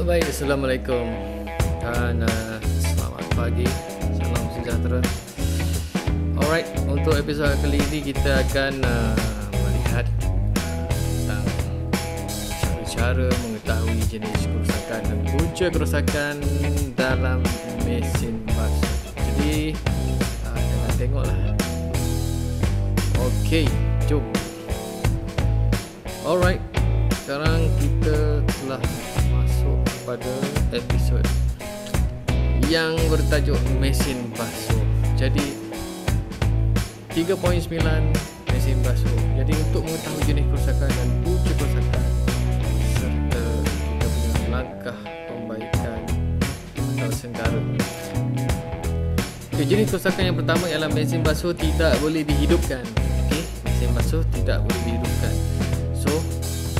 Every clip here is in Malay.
Baik, Assalamualaikum dan selamat pagi, salam sejahtera. Alright, untuk episod kali ini kita akan melihat tentang cara mengetahui jenis kerosakan dan punca kerosakan dalam mesin basuh. Jadi jangan tengoklah. Okey, jom. Alright, sekarang kita telah masuk pada episod yang bertajuk mesin basuh. Jadi 3.9 mesin basuh. Jadi untuk mengetahui jenis kerosakan dan punca kerosakan serta kita punya langkah pembaikan atau sengkara. Okay, jenis kerosakan yang pertama ialah mesin basuh tidak boleh dihidupkan. Okay, mesin basuh tidak boleh dihidupkan. So,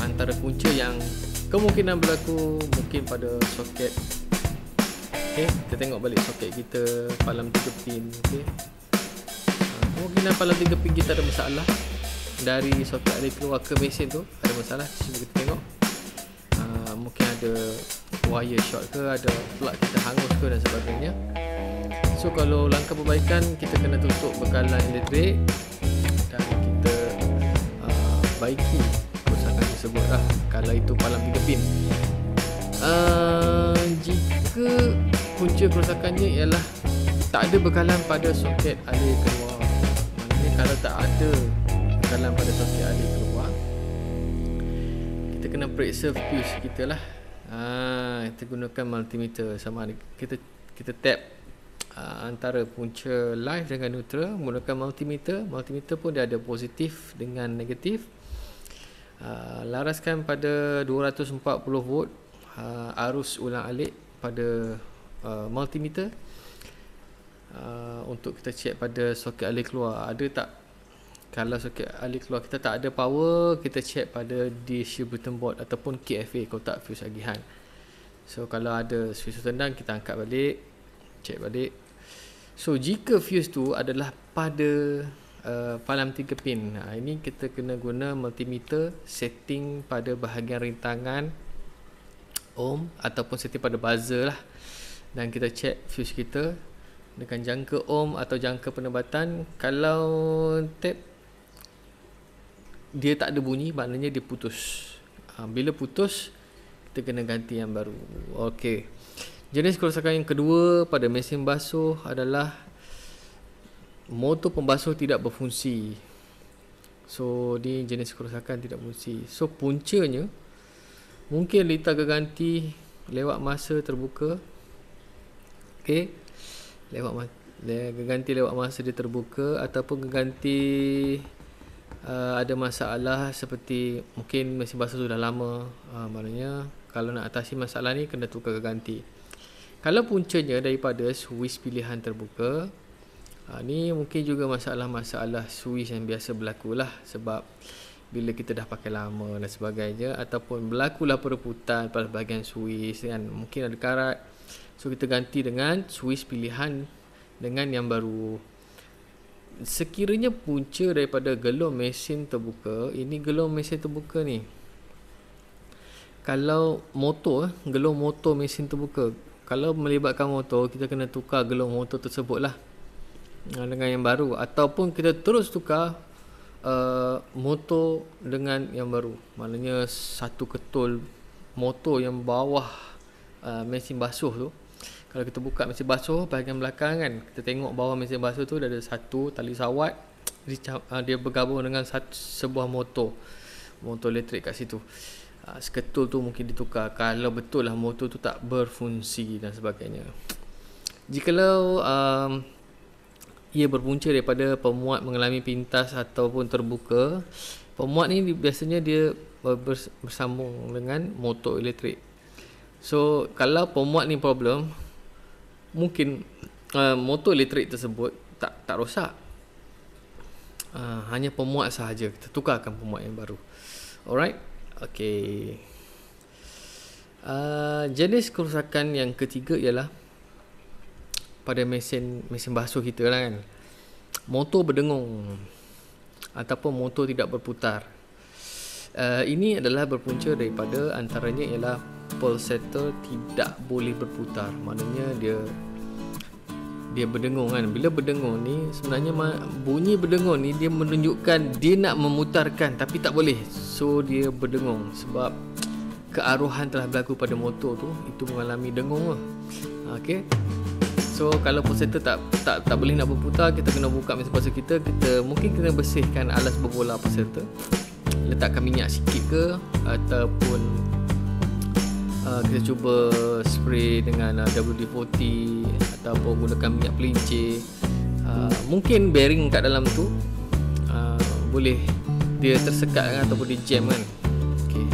antara punca yang kemungkinan berlaku mungkin pada soket. Okay, kita tengok balik soket kita, palam 3 pin. Okay, kemungkinan palam 3 pin kita ada masalah. Dari soket ada keluar ke mesin tu ada masalah. Cuba kita tengok. Mungkin ada wire short ke, ada plug kita hangus ke dan sebagainya. So kalau langkah perbaikan, kita kena tutup bekalan elektrik dan kita baiki kerosakan tersebut lah. Kalau itu palam 3 pin. Jika punca kerosakannya ialah tak ada bekalan pada soket alir keluar, maknanya kalau tak ada bekalan pada soket alir keluar, kita kena periksa fuse kita lah. Kita gunakan multimeter, sama ada kita tap antara punca live dengan neutral menggunakan multimeter. Multimeter pun dia ada positif dengan negatif. Laraskan pada 240 volt arus ulang alik pada multimeter untuk kita check pada soket alir keluar ada tak. Kalau soket alir keluar kita tak ada power, kita check pada distributor board ataupun KFA, kotak fuse agihan. So kalau ada fuse tendang, kita angkat balik, check balik. So jika fuse tu adalah pada palam 3 pin, ini kita kena guna multimeter, setting pada bahagian rintangan ohm ataupun setting pada buzzer lah, dan kita check fuse kita dengan jangka ohm atau jangka penebatan. Kalau tap dia tak ada bunyi, maknanya dia putus. Bila putus, kita kena ganti yang baru. Okey. Jenis kerosakan yang kedua pada mesin basuh adalah motor pembasuh tidak berfungsi. So ni jenis kerosakan tidak berfungsi. So puncanya mungkin litar geganti lewat masa terbuka. Okey, geganti lewat masa dia terbuka, ataupun geganti ada masalah seperti mungkin mesin basuh sudah lama. Maknanya kalau nak atasi masalah ni kena tukar geganti. Kalau puncanya daripada switch pilihan terbuka, ni mungkin juga masalah-masalah switch yang biasa berlaku lah, sebab bila kita dah pakai lama dan sebagainya, ataupun berlakulah perebutan pada bahagian switch kan, mungkin ada karat. So kita ganti dengan switch pilihan dengan yang baru. Sekiranya punca daripada gelung mesin terbuka, ini gelung mesin terbuka ni, kalau motor, gelung motor mesin terbuka, kalau melibatkan motor, kita kena tukar gelung motor tersebut lah dengan yang baru, ataupun kita terus tukar motor dengan yang baru. Maknanya satu ketul motor yang bawah mesin basuh tu, kalau kita buka mesin basuh bahagian belakang kan, kita tengok bawah mesin basuh tu ada satu tali sawat, dia bergabung dengan sebuah motor elektrik kat situ. Seketul tu mungkin ditukar kalau betul lah motor tu tak berfungsi dan sebagainya. Jikalau ia berpunca daripada pemuat mengalami pintas ataupun terbuka, pemuat ni biasanya dia bersambung dengan motor elektrik. So kalau pemuat ni problem, mungkin motor elektrik tersebut tak rosak, hanya pemuat sahaja. Kita tukarkan pemuat yang baru. Alright, okay. Jenis kerosakan yang ketiga ialah pada mesin basuh kita lah kan, motor berdengung ataupun motor tidak berputar. Ini adalah berpunca daripada antaranya ialah pulsator tidak boleh berputar. Maknanya dia berdengung kan. Bila berdengung ni sebenarnya bunyi berdengung ni dia menunjukkan dia nak memutarkan tapi tak boleh. So dia berdengung sebab kearuhan telah berlaku pada motor tu, itu mengalami dengung lah. Okey. So kalau pulsator tak boleh nak berputar, kita kena buka mesin basuh kita mungkin kena bersihkan alas berbola pulsator. Letakkan minyak sikit ke ataupun kita cuba spray dengan WD-40 ataupun gunakan minyak pelincir. Mungkin bearing kat dalam tu boleh dia tersekat ataupun dia jam kan. Okay.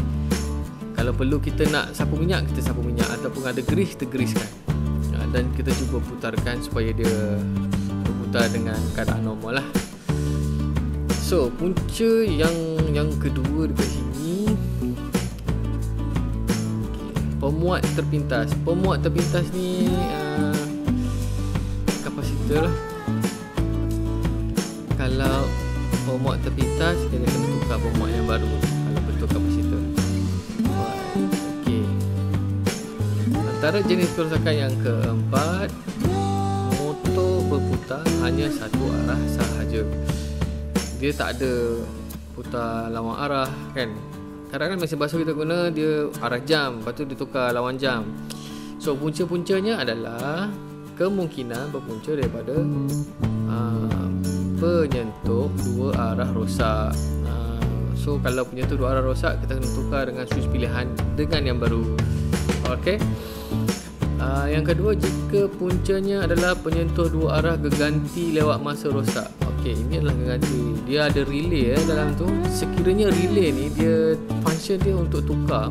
Kalau perlu kita nak sapu minyak, kita sapu minyak, ataupun ada grease, kita greasekan. Dan kita cuba putarkan supaya dia berputar dengan keadaan normal lah. So punca yang kedua dekat sini, pemuat terpintas. Pemuat terpintas ni kapasitor lah. Kalau pemuat terpintas, kita kena tukar pemuat yang baru kalau betul kapasitor. Okey. Antara jenis kerosakan yang keempat, motor berputar hanya satu arah sahaja. Dia tak ada putar lawan arah kan. Kadang-kadang mesin basuh kita guna dia arah jam, lepas tu dia tukar lawan jam. So punca-puncanya adalah kemungkinan berpunca daripada penyentuh dua arah rosak. So kalau penyentuh dua arah rosak, kita kena tukar dengan switch pilihan dengan yang baru. Okey. Yang kedua, jika puncanya adalah penyentuh dua arah geganti lewat masa rosak. Okey, ini adalah geganti. Dia ada relay dalam tu. Sekiranya relay ni dia function dia untuk tukar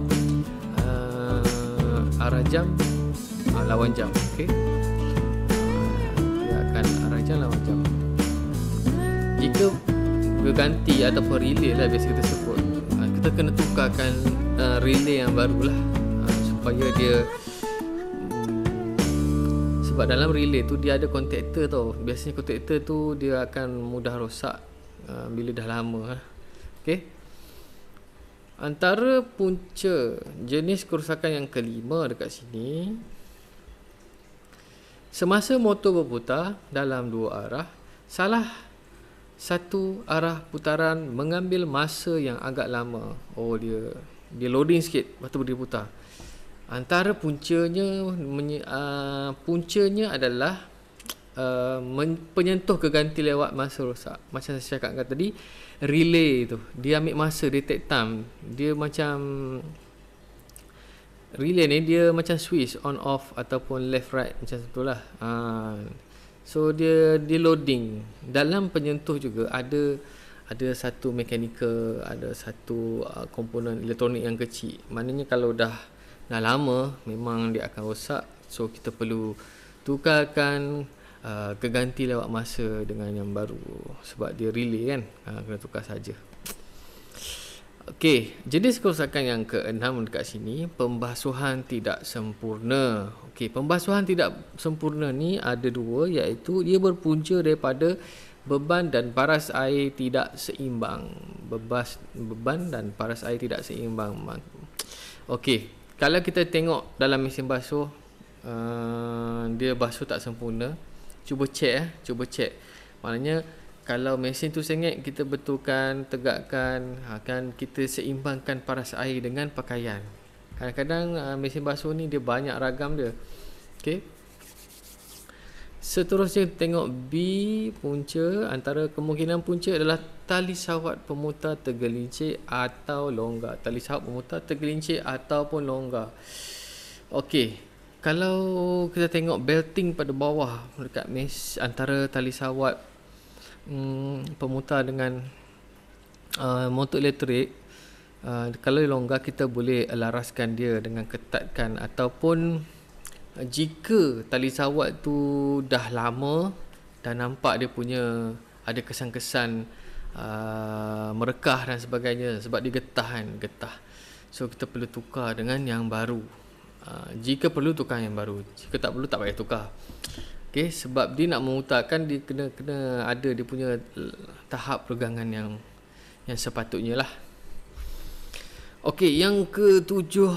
arah jam lawan jam. Okey. Dia akan arah jam lawan jam. Jika geganti ataupun relay lah biasa kita sebut, kita kena tukarkan relay yang baru lah, supaya dia sebab dalam relay tu dia ada kontaktor tau. Biasanya kontaktor tu dia akan mudah rosak bila dah lama. Okey. Antara punca jenis kerosakan yang kelima dekat sini, semasa motor berputar dalam dua arah, salah satu arah putaran mengambil masa yang agak lama. Oh, dia loading sikit, lepas tu dia putar. Antara puncanya adalah penyentuh keganti lewat masa rosak. Macam saya cakapkan tadi, relay tu dia ambil masa, dia take time. Dia macam relay ni dia macam switch on off ataupun left right macam itulah. So dia loading. Dalam penyentuh juga ada satu mechanical, ada satu komponen elektronik yang kecil. Maknanya kalau dah lama memang dia akan rosak. So kita perlu tukarkan keganti lewat masa dengan yang baru. Sebab dia relay kan, kena tukar saja. Okey, jenis kerosakan yang keenam dekat sini, pembasuhan tidak sempurna. Okey, pembasuhan tidak sempurna ni ada dua, iaitu dia berpunca daripada beban dan paras air tidak seimbang. Beban dan paras air tidak seimbang. Okey, kalau kita tengok dalam mesin basuh, dia basuh tak sempurna, cuba cek. Maknanya kalau mesin tu sengit, kita betulkan, tegakkan, kan kita seimbangkan paras air dengan pakaian. Kadang-kadang mesin basuh ni dia banyak ragam dia. Okey. Seterusnya tengok B, punca. Antara kemungkinan punca adalah tali sawat pemutar tergelincir atau longgar. Tali sawat pemutar tergelincir ataupun longgar. Okey, kalau kita tengok belting pada bawah dekat antara tali sawat pemutar dengan motor elektrik, kalau longgar, kita boleh laraskan dia dengan ketatkan, ataupun jika tali sawat tu dah lama dan nampak dia punya ada kesan-kesan merekah dan sebagainya sebab dia getah. So kita perlu tukar dengan yang baru. Jika perlu, tukar yang baru. Jika tak perlu, tak payah tukar. Okey, sebab dia nak memutarkan, dia kena ada dia punya tahap peregangan yang sepatutnya lah. Okey, yang ketujuh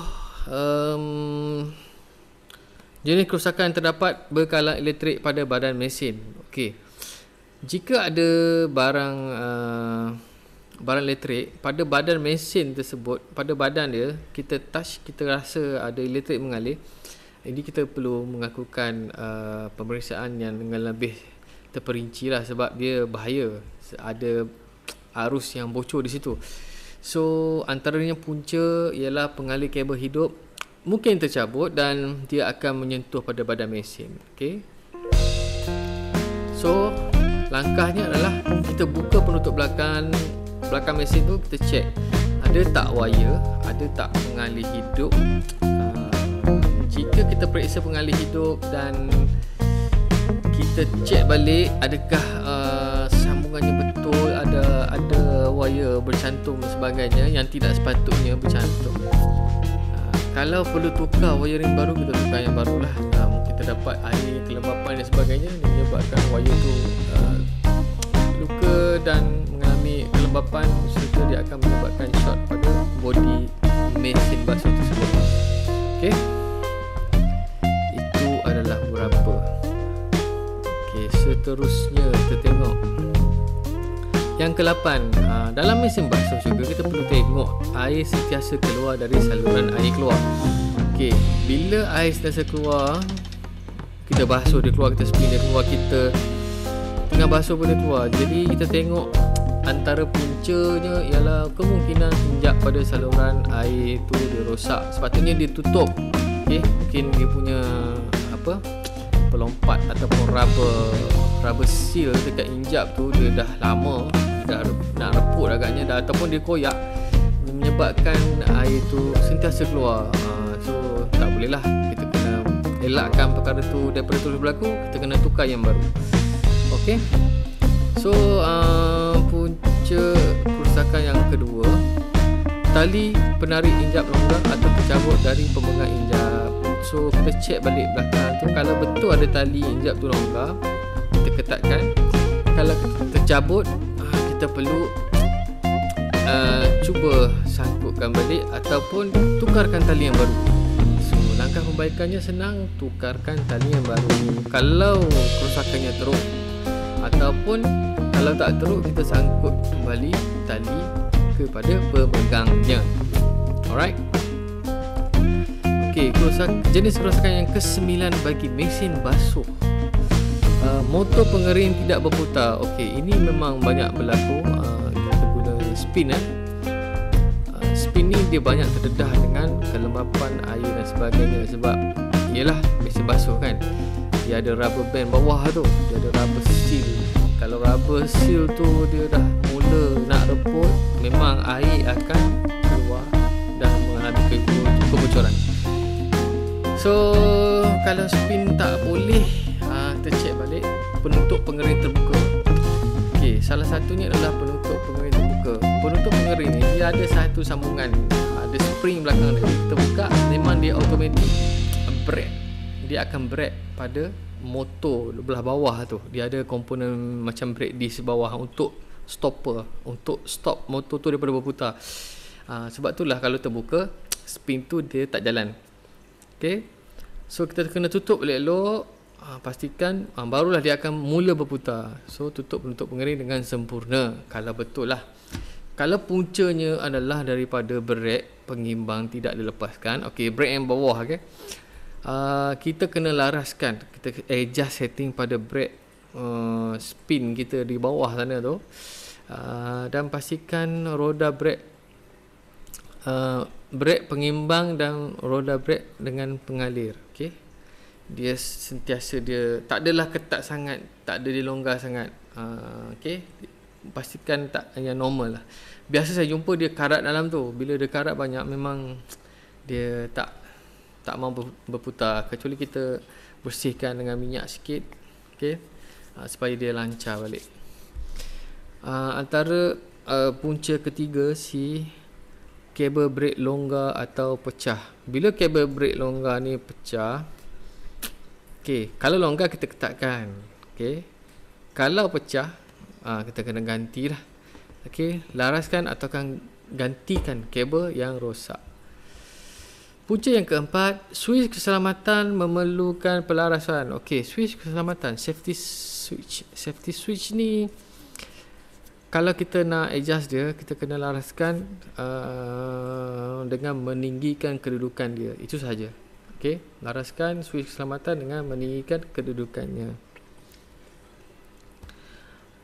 Jenis kerosakan yang terdapat berkalang elektrik pada badan mesin. Okey. Jika ada barang elektrik pada badan mesin tersebut, pada badan dia, kita touch, kita rasa ada elektrik mengalir, ini kita perlu melakukan pemeriksaan yang dengan lebih terperinci lah, sebab dia bahaya, ada arus yang bocor di situ. So antaranya punca ialah pengalih kabel hidup mungkin tercabut dan dia akan menyentuh pada badan mesin. Okay. So langkahnya adalah kita buka penutup belakang mesin tu, kita check ada tak wire, ada tak pengalih hidup. Jika kita periksa pengalih hidup dan kita check balik adakah sambungannya betul, ada wire bercantum sebagainya yang tidak sepatutnya bercantum. Kalau perlu tukar wiring baru, kita tukar yang barulah. Mungkin terdapat air, kelembapan dan sebagainya yang menyebabkan wire tu luka dan mengalami kelembapan, serta dia akan menyebabkan short pada bodi mesin basuh tersebut. Okey, itu adalah beberapa. Okey, seterusnya kita tengok yang ke-8. Dalam mesin basuh juga kita perlu tengok air sentiasa keluar dari saluran air keluar. Okey, bila air sentiasa keluar, kita basuh dia keluar, kita spin dia keluar, kita tengah basuh pun dia keluar. Jadi kita tengok antara puncanya ialah kemungkinan injap pada saluran air tu dia rosak. Sepatutnya dia tutup. Okey, mungkin dia punya pelompat ataupun rubber seal dekat injap tu dia dah lama, dah nak reput agaknya dah, ataupun dia koyak, menyebabkan air tu sentiasa keluar. So tak boleh lah, kita kena elakkan perkara tu daripada terus berlaku, kita kena tukar yang baru. Okey. So punca kerosakan yang kedua, tali penarik injap longgar atau tercabut dari pemegang injap. So kita check balik belakang tu, kalau betul ada tali injap tu longgar, kita ketatkan. Kalau tercabut, kita perlu cuba sangkutkan balik ataupun tukarkan tali yang baru. So langkah pembaikannya senang, tukarkan tali yang baru kalau kerosakannya teruk, ataupun kalau tak teruk, kita sangkut kembali tali kepada pemegangnya. Alright. Okey, jenis kerosakan yang ke-9 bagi mesin basuh, motor pengering tidak berputar. Okey, ini memang banyak berlaku. Kita guna spin. Spin ni dia banyak terdedah dengan kelembapan air dan sebagainya, sebab ialah mesin basuh kan, dia ada rubber band bawah tu, dia ada rubber seal. Kalau rubber seal tu dia dah mula nak reput, memang air akan keluar dan mengalami kebocoran. So kalau spin tak boleh, kita check balik penutup pengering terbuka. Okey, salah satunya adalah penutup pengering terbuka. Penutup pengering ni dia ada satu sambungan, ada spring belakang dia. Kita buka, memang dia automatic brake. Dia akan brake pada motor belah bawah tu. Dia ada komponen macam brake disc bawah untuk stopper, untuk stop motor tu daripada berputar. Sebab itulah kalau terbuka, spin tu dia tak jalan. Okay. So kita kena tutup elok-elok, pastikan barulah dia akan mula berputar. So tutup penutup pengering dengan sempurna kalau betul lah. Kalau puncanya adalah daripada brake pengimbang tidak dilepaskan, okey, brake yang bawah, okey, kita kena laraskan, kita adjust setting pada brake spin kita di bawah sana tu, dan pastikan roda brake, brake pengimbang dan roda brake dengan pengalir. Okey, dia sentiasa, dia tak adalah ketat sangat, tak ada dia longgar sangat. Okey, pastikan tak yang normal lah. Biasa saya jumpa dia karat dalam tu. Bila dia karat banyak, memang dia tak mau berputar, kecuali kita bersihkan dengan minyak sikit. Okey, supaya dia lancar balik. Antara punca ketiga, si kabel brake longgar atau pecah. Bila kabel brake longgar ni pecah, okey, kalau longgar kita ketatkan, okey. Kalau pecah, kita kena gantilah. Okey, laraskan atau gantikan kabel yang rosak. Punca yang keempat, switch keselamatan memerlukan pelarasan. Okey, switch keselamatan, safety switch. Safety switch ni kalau kita nak adjust dia, kita kena laraskan dengan meninggikan kedudukan dia. Itu sahaja. Okey, laraskan switch keselamatan dengan meninggikan kedudukannya.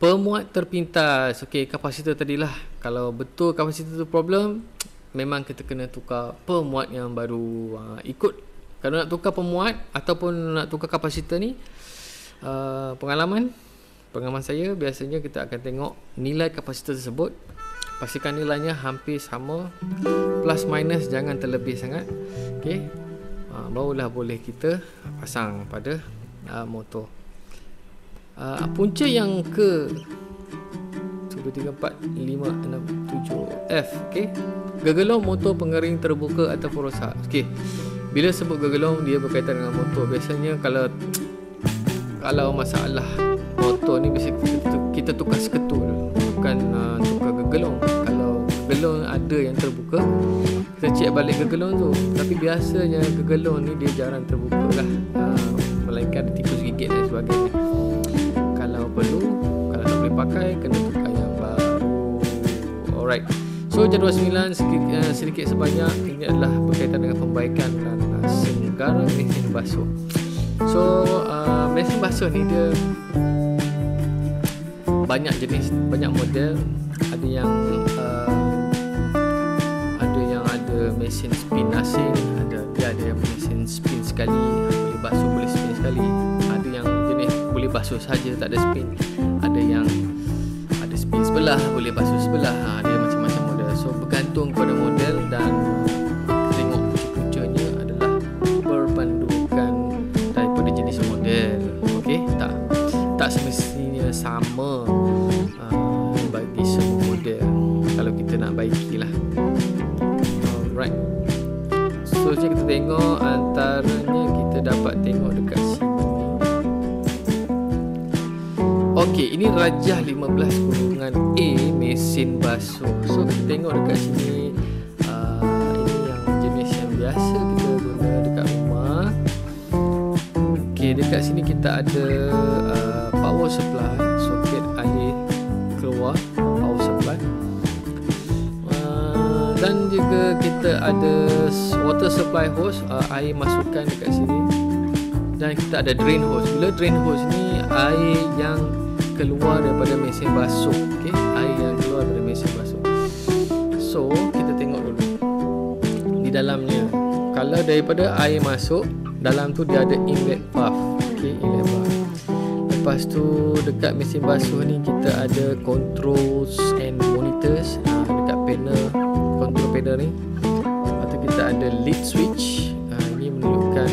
Pemuat terpintas. Okey, kapasitor tadilah. Kalau betul kapasitor tu problem, memang kita kena tukar pemuat yang baru. Ikut, kalau nak tukar pemuat ataupun nak tukar kapasitor ni, pengalaman saya biasanya kita akan tengok nilai kapasitor tersebut, pastikan nilainya hampir sama, plus minus jangan terlebih sangat. Okey, barulah boleh kita pasang pada motor. Punca yang ke 1, 2, 3, 4, 5, 6, 7 F. Okey, gegelong motor pengering terbuka ataupun rosak. Okey, bila sebut gegelong, dia berkaitan dengan motor. Biasanya kalau masalah motor ni, biasa kita tukar seketul, bukan tukar gegelong. Kalau gegelong ada yang terbuka, kita cek balik gegelong tu. Tapi biasanya gegelong ni dia jarang terbuka lah, melainkan ada tikus gigit dan sebagainya. Kalau perlu, kalau tak boleh pakai, kena tukar yang baru. Alright, so jadual 9 sedikit sebanyak ini adalah berkaitan dengan perbaikan dan segarang mesin basuh. So mesin basuh ni dia banyak jenis, banyak model. Ada yang ada mesin spin asing, ada yang mesin spin sekali, boleh basuh boleh spin sekali. Ada yang jenis boleh basuh saja tak ada spin. Ada yang ada spin sebelah, boleh basuh sebelah. Dia macam-macam model. So bergantung kepada model dan tengok punca-puncanya adalah berpandukan daripada jenis model. Okey, tak semestinya sama bagi semua model kalau kita nak baikilah. Alright, so kita tengok antaranya, kita dapat tengok dekat sini. Okey, ini Rajah 15/A mesin basuh. So kita tengok dekat sini, ini yang jenis yang biasa kita guna dekat rumah. Okey, dekat sini kita ada power supply, soket alih keluar power supply, dan juga kita ada water supply hose, air masukkan dekat sini, dan kita ada drain hose. Bila drain hose ni air yang keluar daripada mesin basuh. Okey, air yang keluar daripada mesin basuh. So kita tengok dulu di dalamnya. Kalau daripada air masuk, dalam tu dia ada inlet valve. Okey, inlet valve. Lepas tu dekat mesin basuh ni kita ada controls and monitors, dekat panel, control panel ni. Lepas tu kita ada lead switch. Ini menunjukkan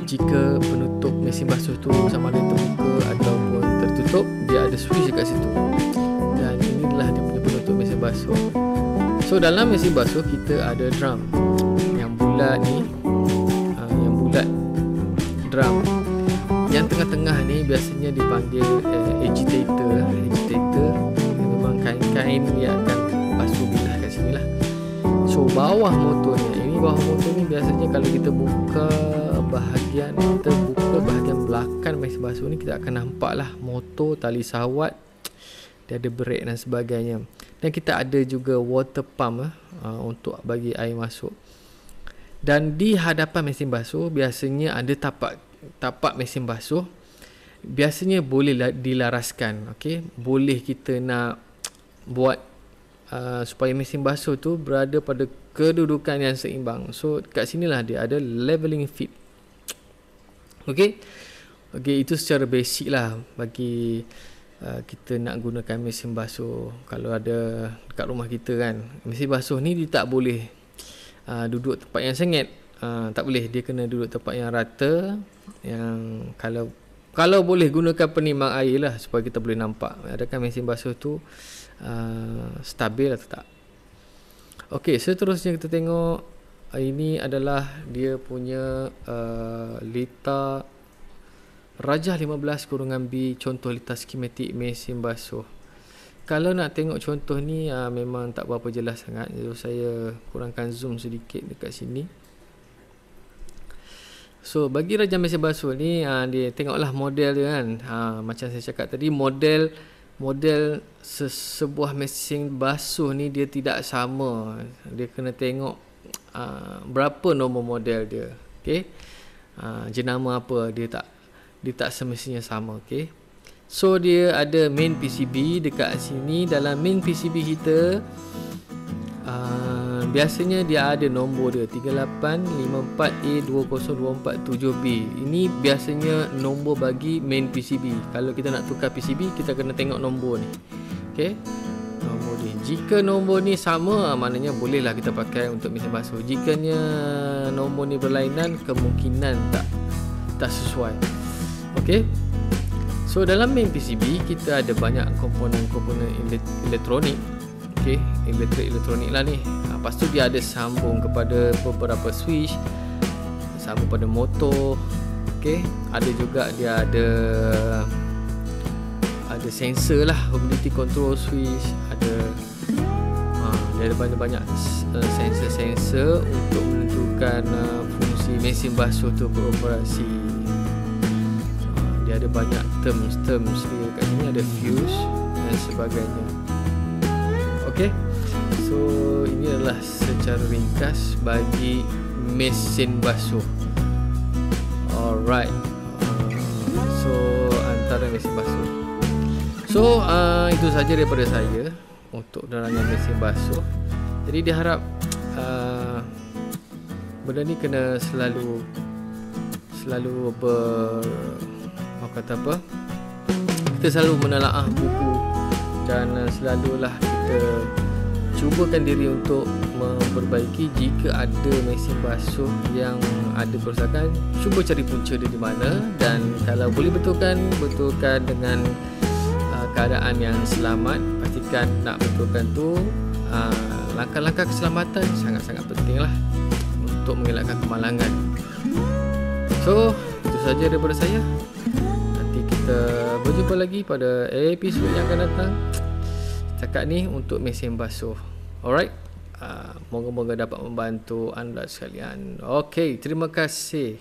jika penutup mesin basuh tu sama ada terbuka ataupun tertutup, dia ada switch dekat situ. Dan inilah dia punya penutup mesin basuh. So dalam mesin basuh kita ada drum yang bulat ni, yang bulat drum. Yang tengah-tengah ni biasanya dipanggil agitator. Agitator memang kain-kain yang akan basuh bilah kat sini lah. So bawah motor ni, biasanya kalau kita buka bahagian belakang mesin basuh ni, kita akan nampak lah motor, tali sawat, dia ada brake dan sebagainya. Dan kita ada juga water pump untuk bagi air masuk. Dan di hadapan mesin basuh biasanya ada tapak mesin basuh, biasanya boleh dilaraskan. Okey, boleh kita nak buat supaya mesin basuh tu berada pada kedudukan yang seimbang. So kat sinilah dia ada leveling feet. Okey, itu secara basic lah bagi kita nak gunakan mesin basuh. Kalau ada dekat rumah kita kan, mesin basuh ni dia tak boleh duduk tempat yang sengit. Tak boleh, dia kena duduk tempat yang rata, yang kalau boleh gunakan penimbang air lah supaya kita boleh nampak adakah mesin basuh tu stabil atau tak. Okey, seterusnya kita tengok, ini adalah dia punya letak Rajah 15/B, contoh letak skematik mesin basuh. kalau nak tengok contoh ni memang tak berapa jelas sangat. So saya kurangkan zoom sedikit dekat sini. So bagi rajang mesin basuh ni dia tengoklah model dia kan. Macam saya cakap tadi, model sebuah mesin basuh ni dia tidak sama. Dia kena tengok berapa nombor model dia. Okey. Jenama apa, dia tak semestinya sama. Okey. So dia ada main PCB dekat sini. Dalam main PCB kita biasanya dia ada nombor dia 3854A20247B. Ini biasanya nombor bagi main PCB. Kalau kita nak tukar PCB, kita kena tengok nombor ni. Okey. Nombor ni. Jika nombor ni sama, maknanya bolehlah kita pakai untuk mesin basuh. Jikanya nombor ni berlainan, kemungkinan tak sesuai. Okey. So dalam main PCB kita ada banyak komponen-komponen elektronik. Okey, elektronik lah ni. Lepas tu dia ada sambung kepada beberapa switch, sambung pada motor. Okey, ada juga dia ada sensor lah, humidity control switch, dia ada banyak sensor untuk menentukan fungsi mesin basuh tu beroperasi. Dia ada banyak terms dia kat sini, ada fuse dan sebagainya. Okey. So ini adalah secara ringkas bagi mesin basuh. Alright. So antara mesin basuh. So itu saja daripada saya untuk penerangan mesin basuh. Jadi diharap benda ni kena selalu kita selalu menelaah buku dan selalulah kita cubakan diri untuk memperbaiki. Jika ada mesin basuh yang ada kerosakan, cuba cari punca dia di mana, dan kalau boleh betulkan dengan keadaan yang selamat. Pastikan nak betulkan tu langkah-langkah keselamatan sangat-sangat penting lah untuk mengelakkan kemalangan. So itu saja daripada saya. Nanti kita berjumpa lagi pada episod yang akan datang. Setakat ni untuk mesin basuh. Alright. Moga-moga dapat membantu anda sekalian. Okay, terima kasih.